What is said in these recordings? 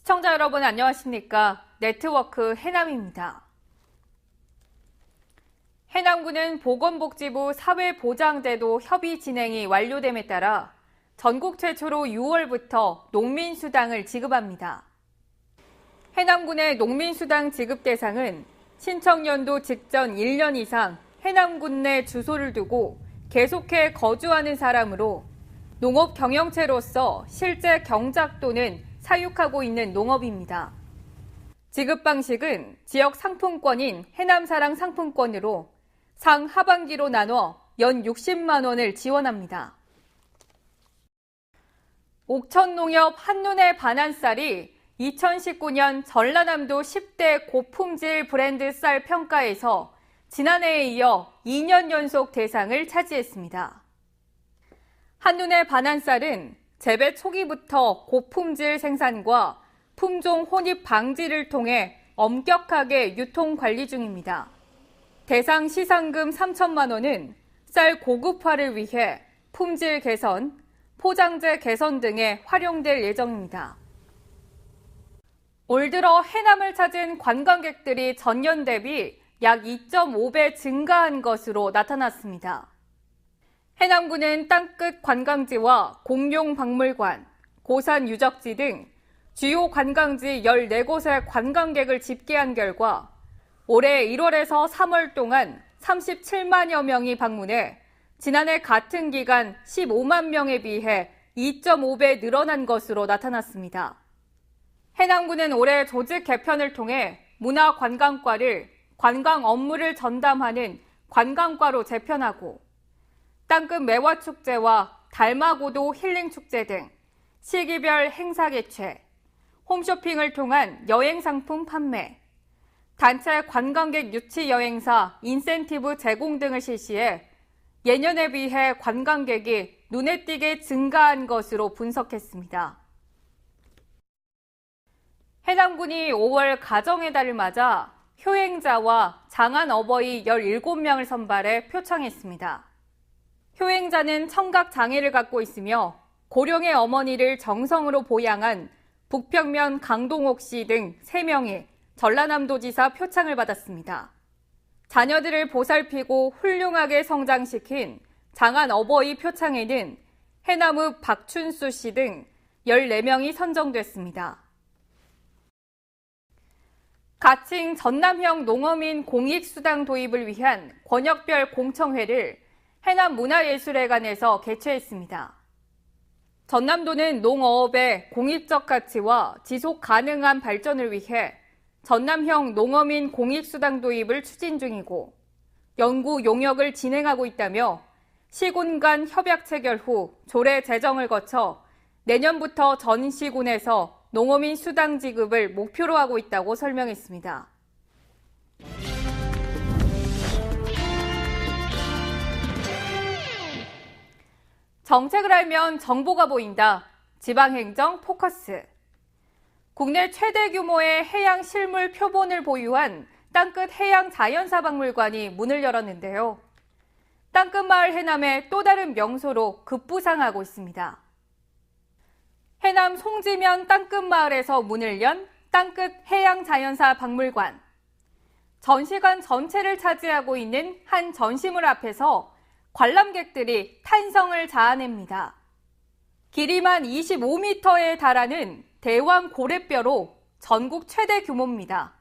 시청자 여러분 안녕하십니까? 네트워크 해남입니다. 해남군은 보건복지부 사회보장제도 협의 진행이 완료됨에 따라 전국 최초로 6월부터 농민수당을 지급합니다. 해남군의 농민수당 지급 대상은 신청연도 직전 1년 이상 해남군 내 주소를 두고 계속해 거주하는 사람으로 농업 경영체로서 실제 경작 또는 사육하고 있는 농업입니다. 지급 방식은 지역 상품권인 해남사랑 상품권으로 상하반기로 나눠 연 60만 원을 지원합니다. 옥천농협 한눈에 반한 쌀이 2019년 전라남도 10대 고품질 브랜드 쌀 평가에서 지난해에 이어 2년 연속 대상을 차지했습니다. 한눈에 반한 쌀은 재배 초기부터 고품질 생산과 품종 혼입 방지를 통해 엄격하게 유통 관리 중입니다. 대상 시상금 3천만 원은 쌀 고급화를 위해 품질 개선, 포장재 개선 등에 활용될 예정입니다. 올 들어 해남을 찾은 관광객들이 전년 대비 약 2.5배 증가한 것으로 나타났습니다. 해남군은 땅끝 관광지와 공룡 박물관, 고산 유적지 등 주요 관광지 14곳의 관광객을 집계한 결과 올해 1월에서 3월 동안 37만여 명이 방문해 지난해 같은 기간 15만 명에 비해 2.5배 늘어난 것으로 나타났습니다. 해남군은 올해 조직 개편을 통해 문화관광과를 관광 업무를 전담하는 관광과로 재편하고 땅끝 매화축제와 달마고도 힐링축제 등 시기별 행사 개최, 홈쇼핑을 통한 여행상품 판매, 단체 관광객 유치 여행사 인센티브 제공 등을 실시해 예년에 비해 관광객이 눈에 띄게 증가한 것으로 분석했습니다. 해남군이 5월 가정의 달을 맞아 효행자와 장안 어버이 17명을 선발해 표창했습니다. 효행자는 청각 장애를 갖고 있으며 고령의 어머니를 정성으로 보양한 북평면 강동옥 씨 등 3명이 전라남도지사 표창을 받았습니다. 자녀들을 보살피고 훌륭하게 성장시킨 장안 어버이 표창에는 해남읍 박춘수 씨 등 14명이 선정됐습니다. 가칭 전남형 농어민 공익수당 도입을 위한 권역별 공청회를 해남문화예술회관에서 개최했습니다. 전남도는 농어업의 공익적 가치와 지속 가능한 발전을 위해 전남형 농어민 공익수당 도입을 추진 중이고 연구 용역을 진행하고 있다며 시군 간 협약 체결 후 조례 제정을 거쳐 내년부터 전 시군에서 농어민 수당 지급을 목표로 하고 있다고 설명했습니다. 정책을 알면 정보가 보인다. 지방행정 포커스. 국내 최대 규모의 해양 실물 표본을 보유한 땅끝 해양자연사박물관이 문을 열었는데요. 땅끝 마을 해남의 또 다른 명소로 급부상하고 있습니다. 해남 송지면 땅끝 마을에서 문을 연 땅끝 해양자연사박물관. 전시관 전체를 차지하고 있는 한 전시물 앞에서 관람객들이 탄성을 자아냅니다. 길이만 25m에 달하는 대왕 고래뼈로 전국 최대 규모입니다.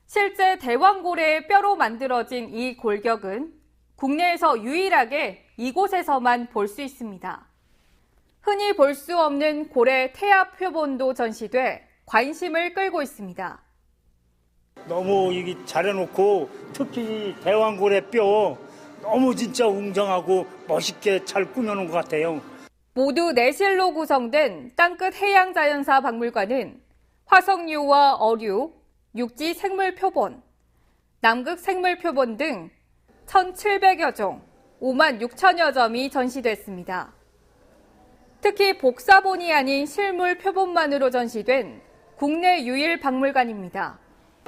실제 대왕 고래의 뼈로 만들어진 이 골격은 국내에서 유일하게 이곳에서만 볼 수 있습니다. 흔히 볼 수 없는 고래 태아 표본도 전시돼 관심을 끌고 있습니다. 너무 이게 잘해놓고 특히 대왕 고래 뼈 너무 진짜 웅장하고 멋있게 잘 꾸며놓은 것 같아요. 모두 내실로 구성된 땅끝 해양자연사 박물관은 화석류와 어류, 육지 생물 표본, 남극 생물 표본 등 1,700여 종, 5만 6천여 점이 전시됐습니다. 특히 복사본이 아닌 실물 표본만으로 전시된 국내 유일 박물관입니다.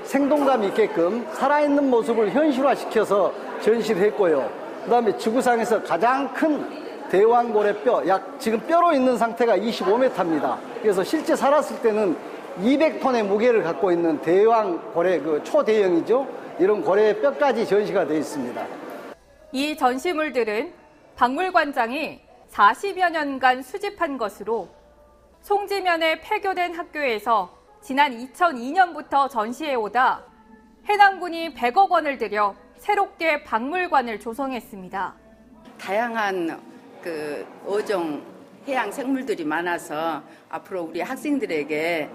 생동감 있게끔 살아있는 모습을 현실화시켜서 전시를 했고요. 그다음에 지구상에서 가장 큰 대왕고래뼈, 지금 뼈로 있는 상태가 25m입니다. 그래서 실제 살았을 때는 200톤의 무게를 갖고 있는 대왕고래, 초대형이죠. 이런 고래의 뼈까지 전시가 되어 있습니다. 이 전시물들은 박물관장이 40여 년간 수집한 것으로 송지면에 폐교된 학교에서 지난 2002년부터 전시해오다 해남군이 100억 원을 들여 새롭게 박물관을 조성했습니다. 다양한 어종 해양 생물들이 많아서 앞으로 우리 학생들에게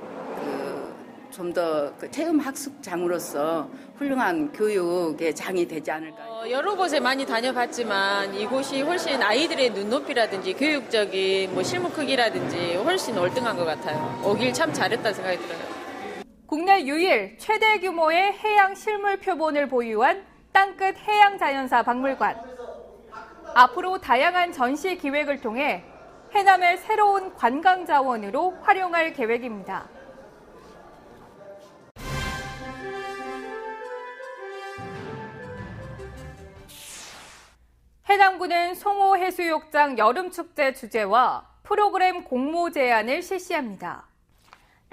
좀 더 체험 학습장으로서 훌륭한 교육의 장이 되지 않을까. 여러 곳에 많이 다녀봤지만 이곳이 훨씬 아이들의 눈높이라든지 교육적인 실무 크기라든지 훨씬 월등한 것 같아요. 오길 참 잘했다는 생각이 들어요. 국내 유일 최대 규모의 해양 실물 표본을 보유한 땅끝 해양자연사 박물관. 앞으로 다양한 전시 기획을 통해 해남의 새로운 관광 자원으로 활용할 계획입니다. 해남군은 송호해수욕장 여름축제 주제와 프로그램 공모 제안을 실시합니다.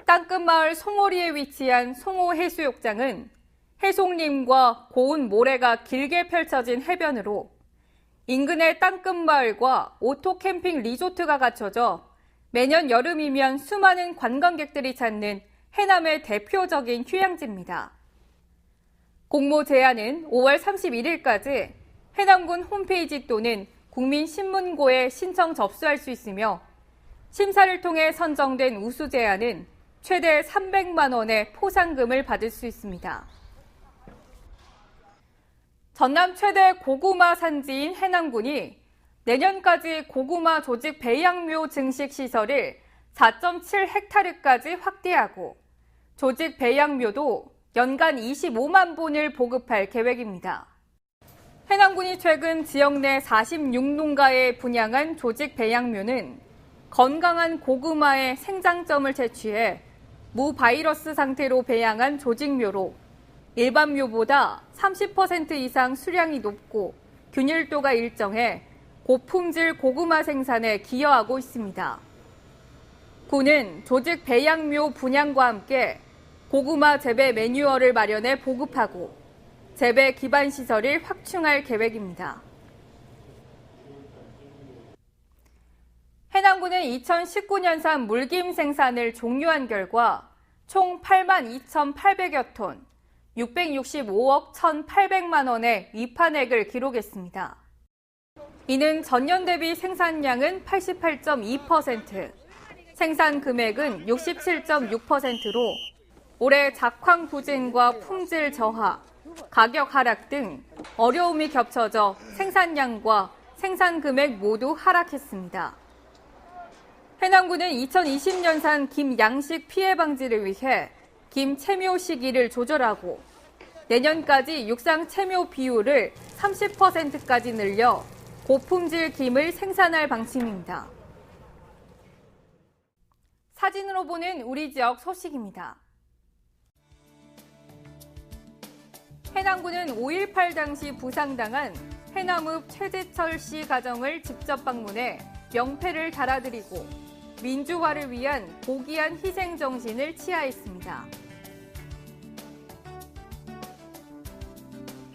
땅끝마을 송오리에 위치한 송호해수욕장은 해송림과 고운 모래가 길게 펼쳐진 해변으로 인근의 땅끝마을과 오토캠핑 리조트가 갖춰져 매년 여름이면 수많은 관광객들이 찾는 해남의 대표적인 휴양지입니다. 공모 제안은 5월 31일까지 해남군 홈페이지 또는 국민신문고에 신청 접수할 수 있으며 심사를 통해 선정된 우수 제안은 최대 300만 원의 포상금을 받을 수 있습니다. 전남 최대 고구마 산지인 해남군이 내년까지 고구마 조직 배양묘 증식 시설을 4.7헥타르까지 확대하고 조직 배양묘도 연간 25만 본을 보급할 계획입니다. 해남군이 최근 지역 내 46농가에 분양한 조직 배양묘는 건강한 고구마의 생장점을 채취해 무바이러스 상태로 배양한 조직묘로 일반 묘보다 30% 이상 수량이 높고 균일도가 일정해 고품질 고구마 생산에 기여하고 있습니다. 군은 조직 배양묘 분양과 함께 고구마 재배 매뉴얼을 마련해 보급하고 재배 기반 시설을 확충할 계획입니다. 해남군은 2019년산 물김 생산을 종료한 결과 총 82,800여 톤, 665억 1,800만 원의 위판액을 기록했습니다. 이는 전년 대비 생산량은 88.2%, 생산 금액은 67.6%로 올해 작황 부진과 품질 저하, 가격 하락 등 어려움이 겹쳐져 생산량과 생산 금액 모두 하락했습니다. 해남군은 2020년산 김 양식 피해 방지를 위해 김 채묘 시기를 조절하고 내년까지 육상 채묘 비율을 30%까지 늘려 고품질 김을 생산할 방침입니다. 사진으로 보는 우리 지역 소식입니다. 해남군은 5.18 당시 부상당한 해남읍 최재철 씨 가정을 직접 방문해 명패를 달아드리고 민주화를 위한 고귀한 희생 정신을 치하했습니다.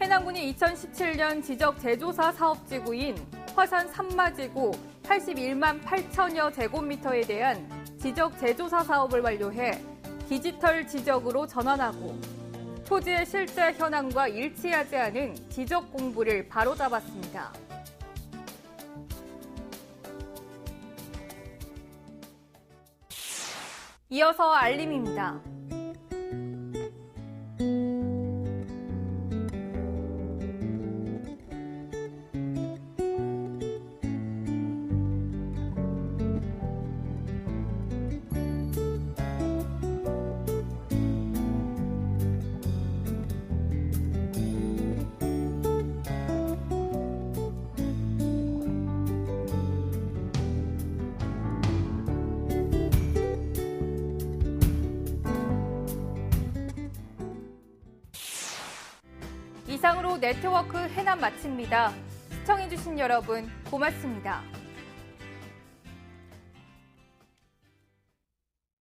해남군이 2017년 지적 제조사 사업지구인 화산 산마지구 81만 8천여 제곱미터에 대한 지적 제조사 사업을 완료해 디지털 지적으로 전환하고 토지의 실제 현황과 일치하지 않은 지적 공부를 바로잡았습니다. 이어서 알림입니다. 이상으로 네트워크 해남 마칩니다. 시청해주신 여러분 고맙습니다.